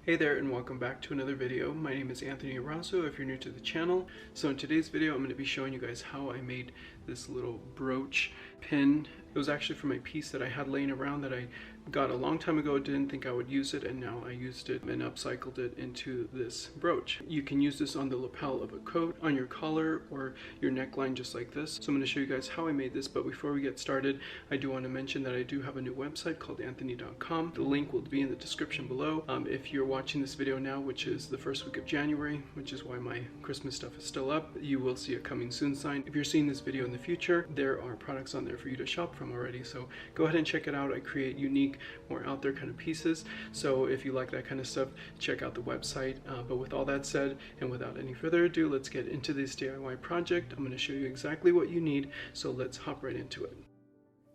Hey there and welcome back to another video. My name is Anthony Arazo if you're new to the channel. So in today's video I'm going to be showing you guys how I made this little brooch pin. It was actually from a piece that I had laying around that I got a long time ago, didn't think I would use it, and now I used it and upcycled it into this brooch. You can use this on the lapel of a coat, on your collar, or your neckline just like this. So I'm going to show you guys how I made this, but before we get started, I do want to mention that I do have a new website called anthony.com. The link will be in the description below. If you're watching this video now, which is the first week of January, which is why my Christmas stuff is still up, you will see a coming soon sign. If you're seeing this video in the future, there are products on there for you to shop from already, so go ahead and check it out. I create unique, more out there kind of pieces, so if you like that kind of stuff, check out the website. But with all that said, and without any further ado, let's get into this DIY project. I'm going to show you exactly what you need, so let's hop right into it.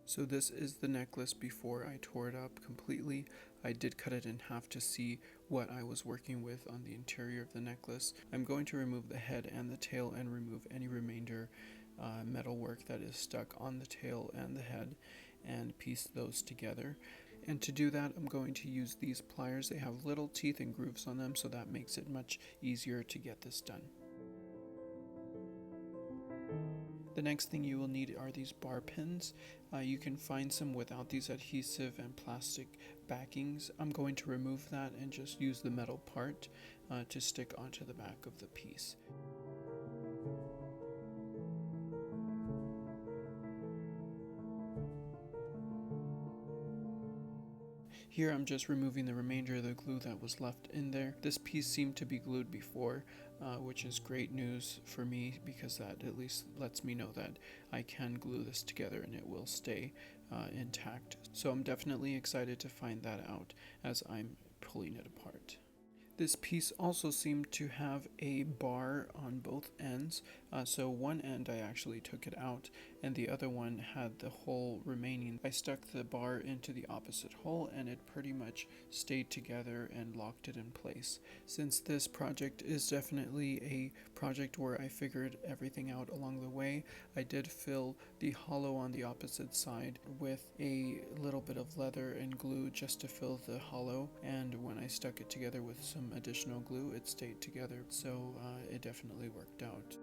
So this is the necklace before I tore it up completely. I did cut it in half to see what I was working with on the interior of the necklace. I'm going to remove the head and the tail and remove any remainder metal work that is stuck on the tail and the head and piece those together. And to do that, I'm going to use these pliers. They have little teeth and grooves on them, so that makes it much easier to get this done. The next thing you will need are these bar pins. You can find some without these adhesive and plastic backings. I'm going to remove that and just use the metal part to stick onto the back of the piece. Here I'm just removing the remainder of the glue that was left in there. This piece seemed to be glued before, which is great news for me because that at least lets me know that I can glue this together and it will stay intact. So I'm definitely excited to find that out as I'm pulling it apart. This piece also seemed to have a bar on both ends, so one end I actually took it out and the other one had the hole remaining. I stuck the bar into the opposite hole and it pretty much stayed together and locked it in place. Since this project is definitely a project where I figured everything out along the way, I did fill the hollow on the opposite side with a little bit of leather and glue just to fill the hollow, and when I stuck it together with some additional glue, it stayed together, so it definitely worked out.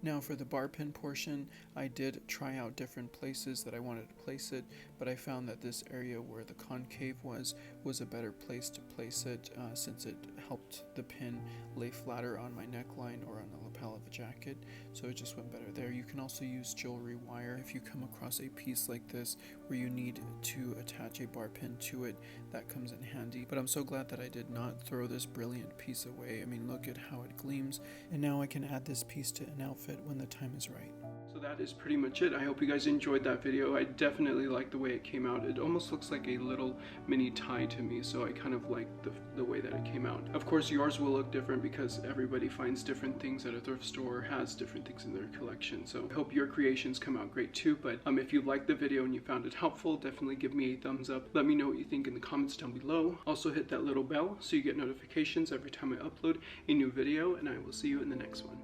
Now for the bar pin portion, I did try out different places that I wanted to place it, but I found that this area where the concave was a better place to place it since it helped the pin lay flatter on my neckline or on the lapel of a jacket, so it just went better there. You can also use jewelry wire if you come across a piece like this where you need to attach a bar pin to it. That comes in handy, but I'm so glad that I did not throw this brilliant piece away. I mean, look at how it gleams, and now I can add this piece to an outfit when the time is right. So that is pretty much it. I hope you guys enjoyed that video. I definitely like the way it came out. It almost looks like a little mini tie to me, so I kind of like the way that it came out. Of course, yours will look different because everybody finds different things at a thrift store, has different things in their collection. So I hope your creations come out great too. But if you liked the video and you found it helpful, definitely give me a thumbs up. Let me know what you think in the comments down below. Also hit that little bell so you get notifications every time I upload a new video, and I will see you in the next one.